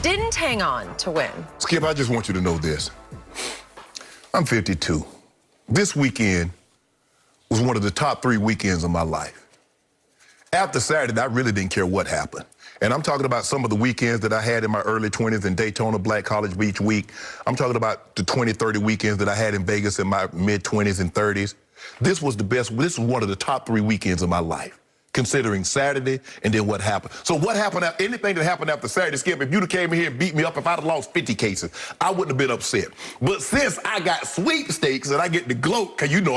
didn't hang on to win. Skip, I just want you to know this. I'm 52. This weekend was one of the top 3 weekends of my life. After Saturday, I really didn't care what happened. And I'm talking about some of the weekends that I had in my early 20s in Daytona, Black College Beach week. I'm talking about the 20, 30 weekends that I had in Vegas in my mid-20s and 30s. This was the best. This was one of the top 3 weekends of my life, considering Saturday and then what happened. So what happened, anything that happened after Saturday, Skip, if you'd have came in here and beat me up, if I'd have lost 50 cases, I wouldn't have been upset. But since I got sweepstakes and I get to gloat, because you know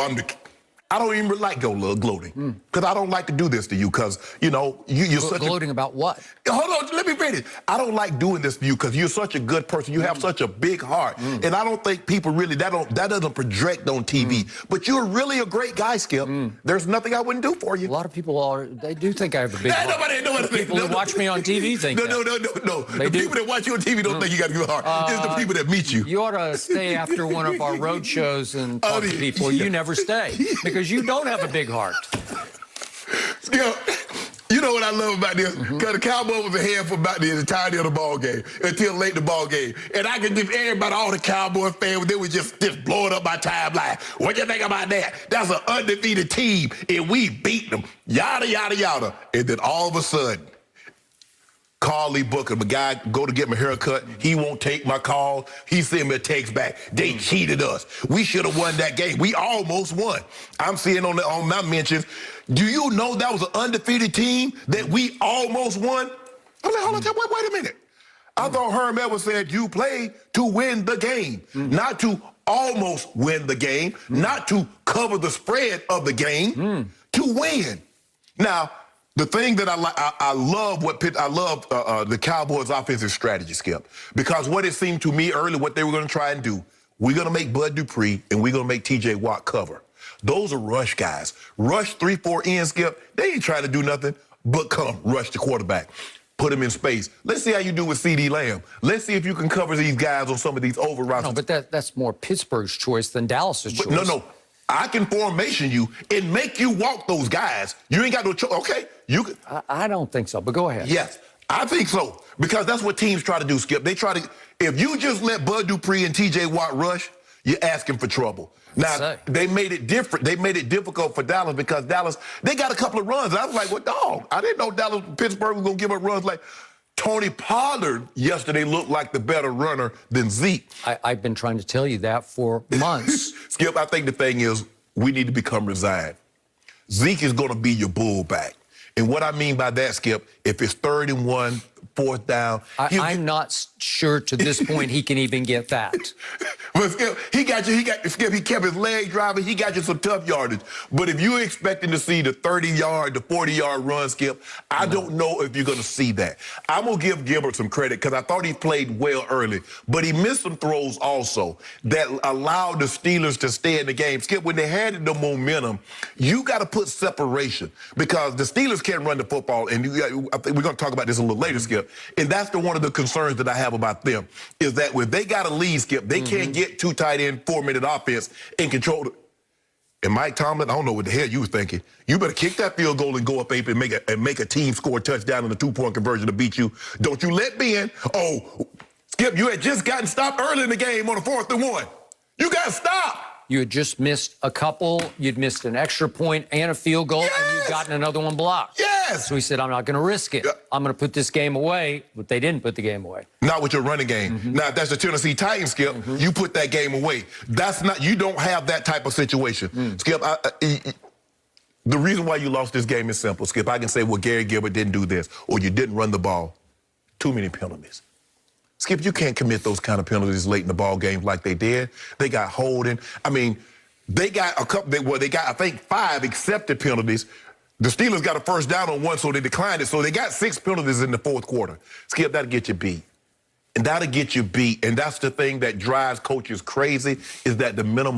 I don't even like gloating, because I don't like to do this to you, because, you know, you're such gloating about what? Hold on, let me finish. I don't like doing this to you because you're such a good person. You have such a big heart. And I don't think people really, that doesn't project on TV. But you're really a great guy, Skip. There's nothing I wouldn't do for you. A lot of people they do think I have a big heart. People that watch me on TV think No. The people that watch you on TV don't think you got a good heart. It's the people that meet you. You ought to stay after one of our road shows and talk to people. You never stay because you don't have a big heart. Skip, you know what I love about this? Because the Cowboys was ahead for about the entirety of the ball game, until late in the ball game. And I could give everybody, all the Cowboys fans, they were just blowing up my timeline. What you think about that? That's an undefeated team, and we beat them. Yada, yada, yada. And then all of a sudden, Carl Lee Booker, the guy, go to get my haircut. He won't take my call. He sent me a text back. They cheated us. We should have won that game. We almost won. I'm seeing on my mentions, do you know that was an undefeated team that we almost won? I'm like, hold on, wait a minute. I thought Herm Edwards said you play to win the game, not to almost win the game, not to cover the spread of the game, to win. Now, the thing that I love the Cowboys' offensive strategy, Skip, because what it seemed to me early, what they were going to try and do, we're going to make Bud Dupree and we're going to make T.J. Watt cover. Those are rush guys. Rush 3-4 in, Skip. They ain't trying to do nothing but come rush the quarterback. Put him in space. Let's see how you do with C.D. Lamb. Let's see if you can cover these guys on some of these over routes. No, but that's more Pittsburgh's choice than Dallas's choice. No. I can formation you and make you walk those guys. You ain't got no choice. Okay, you can. I don't think so, but go ahead. Yes, I think so. Because that's what teams try to do, Skip. They try to, if you just let Bud Dupree and T.J. Watt rush, you're asking for trouble. Now, they made it different. They made it difficult for Dallas because Dallas, they got a couple of runs. I was like, well, dog, I didn't know Pittsburgh was going to give up runs like Tony Pollard yesterday looked like the better runner than Zeke. I've been trying to tell you that for months. Skip, I think the thing is we need to become resigned. Zeke is going to be your bullback. And what I mean by that, Skip, if it's 3rd and 1, 4th down. I'm not sure to this point he can even get that. But Skip, Skip, he kept his leg driving. He got you some tough yardage. But if you're expecting to see the 30-yard, the 40-yard run, Skip, I don't know if you're going to see that. I'm going to give Gilbert some credit because I thought he played well early. But he missed some throws also that allowed the Steelers to stay in the game. Skip, when they had the momentum, you got to put separation because the Steelers can't run the football. And I think we're going to talk about this a little later, Skip. And that's one of the concerns that I have about them is that when they got a lead, Skip, they can't get 2 tight end, 4-minute offense and control it. And Mike Tomlin, I don't know what the hell you was thinking. You better kick that field goal and go up 8 and make a team score a touchdown in a 2-point conversion to beat you. Don't you let me in. Oh, Skip, you had just gotten stopped early in the game on a 4th and 1. You got stopped. You had just missed a couple. You'd missed an extra point and a field goal, and you'd gotten another one blocked. Yes. So he said, I'm not going to risk it. I'm going to put this game away, but they didn't put the game away. Not with your running game. Now, if that's the Tennessee Titans, Skip, you put that game away. That's not, you don't have that type of situation. Skip, the reason why you lost this game is simple, Skip. I can say, well, Gary Gilbert didn't do this, or you didn't run the ball. Too many penalties. Skip, you can't commit those kind of penalties late in the ball game like they did. They got holding. I mean, they got a couple, they got, I think, 5 accepted penalties. The Steelers got a 1st down on 1, so they declined it. So they got 6 penalties in the 4th quarter. Skip, that'll get you beat. And that'll get you beat. And that's the thing that drives coaches crazy is that the mental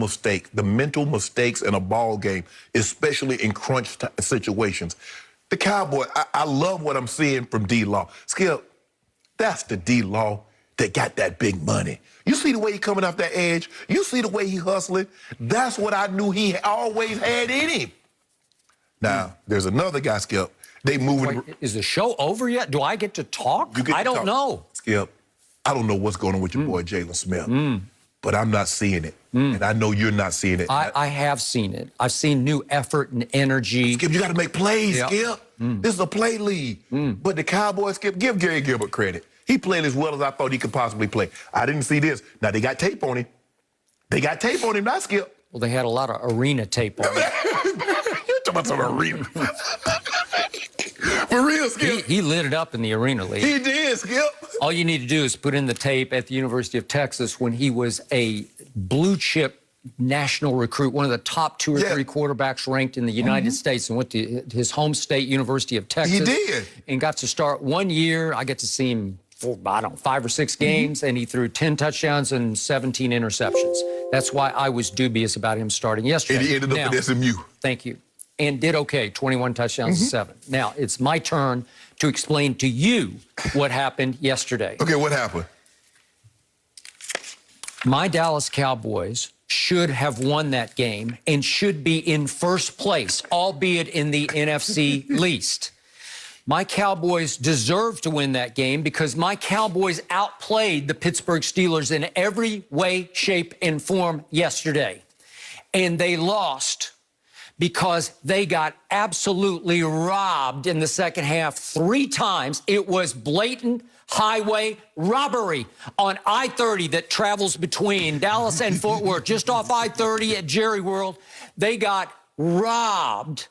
mistakes in a ball game, especially in crunch situations. The Cowboys, I love what I'm seeing from D-Law. Skip, that's the D-Law that got that big money. You see the way he coming off that edge? You see the way he hustling? That's what I knew he always had in him. Now, there's another guy, Skip. They moving. Wait, is the show over yet? Do I get to talk? You get I don't know. Skip, I don't know what's going on with your boy Jalen Smith, but I'm not seeing it. And I know you're not seeing it. I have seen it. I've seen new effort and energy. Skip, you got to make plays, Skip. This is a play league. But the Cowboys, Skip, give Gary Gilbert credit. He played as well as I thought he could possibly play. I didn't see this. Now, they got tape on him. They got tape on him, not Skip. Well, they had a lot of arena tape on him. You're talking about some arena. For real, Skip. He lit it up in the arena league. He did, Skip. All you need to do is put in the tape at the University of Texas when he was a blue chip national recruit, one of the top 2 or 3 quarterbacks ranked in the United States, and went to his home state, University of Texas. He did. And got to start 1 year. I get to see him for, I don't know, 5 or 6 games, and he threw 10 touchdowns and 17 interceptions. That's why I was dubious about him starting yesterday. And he ended up at SMU. Thank you. And did okay, 21 touchdowns and 7. Now, it's my turn to explain to you what happened yesterday. Okay, what happened? My Dallas Cowboys should have won that game and should be in first place, albeit in the NFC least. My Cowboys deserve to win that game because my Cowboys outplayed the Pittsburgh Steelers in every way, shape, and form yesterday. And they lost because they got absolutely robbed in the second half 3 times. It was blatant highway robbery on I-30 that travels between Dallas and Fort Worth, just off I-30 at Jerry World. They got robbed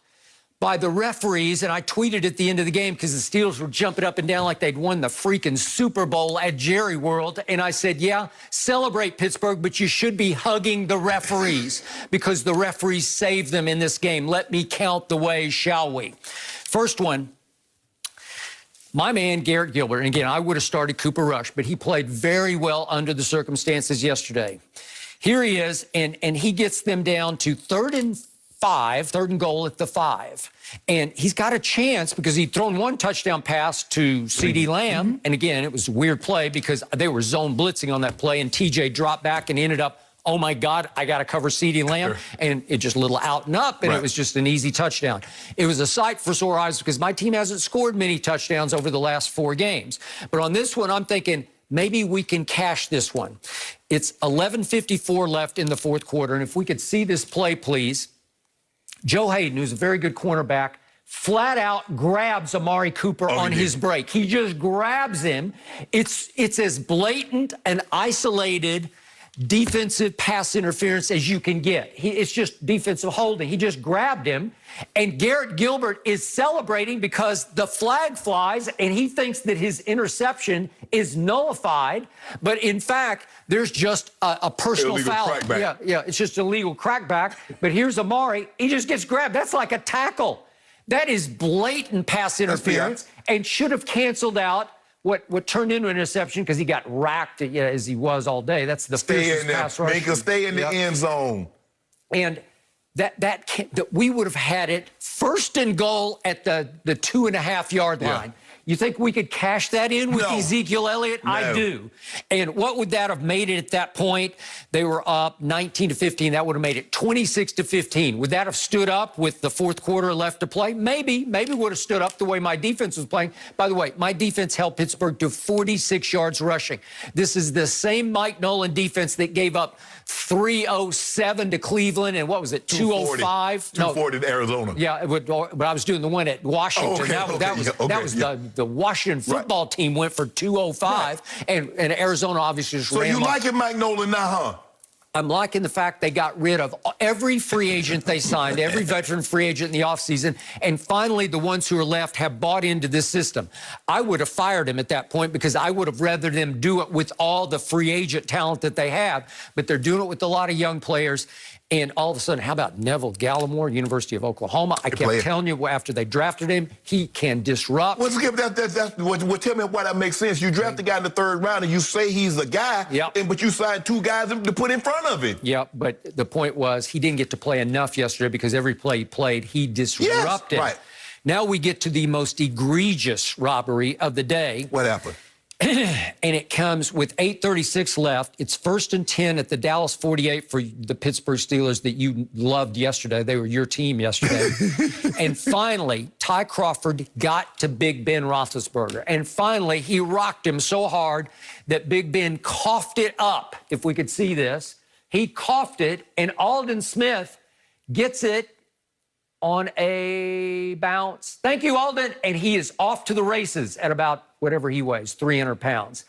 by the referees, and I tweeted at the end of the game because the Steelers were jumping up and down like they'd won the freaking Super Bowl at Jerry World, and I said, yeah, celebrate Pittsburgh, but you should be hugging the referees because the referees saved them in this game. Let me count the ways, shall we? First one, my man Garrett Gilbert, and again, I would have started Cooper Rush, but he played very well under the circumstances yesterday. Here he is, and he gets them down to 3rd and goal at the 5. And he's got a chance because he'd thrown 1 touchdown pass to CeeDee Lamb. And again, it was a weird play because they were zone blitzing on that play, and TJ dropped back and ended up, oh my God, I got to cover CeeDee Lamb. And it just a little out and up, and it was just an easy touchdown. It was a sight for sore eyes because my team hasn't scored many touchdowns over the last 4 games. But on this one, I'm thinking, maybe we can cash this one. It's 11:54 left in the 4th quarter, and if we could see this play, please. Joe Hayden, who's a very good cornerback, flat out grabs Amari Cooper on his break. He just grabs him. It's as blatant and isolated defensive pass interference as you can get. It's just defensive holding. He just grabbed him, and Garrett Gilbert is celebrating because the flag flies, and he thinks that his interception is nullified, but in fact, there's just a personal foul. Crackback. Yeah, it's just a legal crackback, but here's Amari. He just gets grabbed. That's like a tackle. That is blatant pass interference and should have canceled out what turned into an interception because he got racked as he was all day. That's the fiercest pass rush. Make him stay in the end zone. And that we would have had it 1st and goal at the 2.5-yard line. You think we could cash that in with Ezekiel Elliott? No. I do. And what would that have made it at that point? They were up 19-15. That would have made it 26-15. Would that have stood up with the 4th quarter left to play? Maybe. Maybe would have stood up the way my defense was playing. By the way, my defense held Pittsburgh to 46 yards rushing. This is the same Mike Nolan defense that gave up 307 to Cleveland, and what was it, 205? 240 to Arizona. Yeah, but I was doing the one at Washington. That was the Washington football team went for 205, and Arizona obviously just ran. So you liking Mike Nolan now, huh? I'm liking the fact they got rid of every free agent they signed, every veteran free agent in the offseason, and finally the ones who are left have bought into this system. I would have fired him at that point because I would have rather them do it with all the free agent talent that they have, but they're doing it with a lot of young players. And all of a sudden, how about Neville Gallimore, University of Oklahoma? I kept telling you after they drafted him, he can disrupt. Well, tell me why that makes sense. You draft the guy in the 3rd round, and you say he's a guy, but you signed 2 guys to put in front of him. Yeah, but the point was he didn't get to play enough yesterday because every play he played, he disrupted. Yes, right. Now we get to the most egregious robbery of the day. What happened? and it comes with 8:36 left. It's 1st and 10 at the Dallas 48 for the Pittsburgh Steelers that you loved yesterday. They were your team yesterday. And finally, Ty Crawford got to Big Ben Roethlisberger. And finally, he rocked him so hard that Big Ben coughed it up, if we could see this. He coughed it, and Aldon Smith gets it on a bounce. Thank you, Aldon. And he is off to the races at about whatever he weighs, 300 pounds.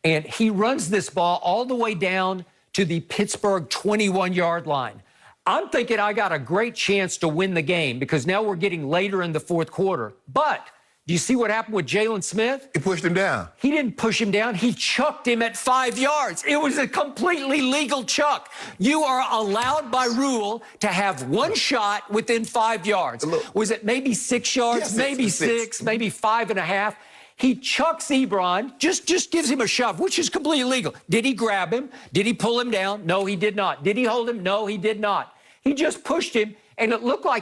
And he runs this ball all the way down to the Pittsburgh 21-yard line. I'm thinking I got a great chance to win the game because now we're getting later in the fourth quarter. But do you see what happened with Jalen Smith? He pushed him down. He didn't push him down. He chucked him at 5 yards. It was a completely legal chuck. You are allowed by rule to have one shot within 5 yards. Look. Was it maybe 6 yards? Yeah, maybe six, maybe 5.5. He chucks Ebron, just gives him a shove, which is completely legal. Did he grab him? Did he pull him down? No, he did not. Did he hold him? No, he did not. He just pushed him, and it looked like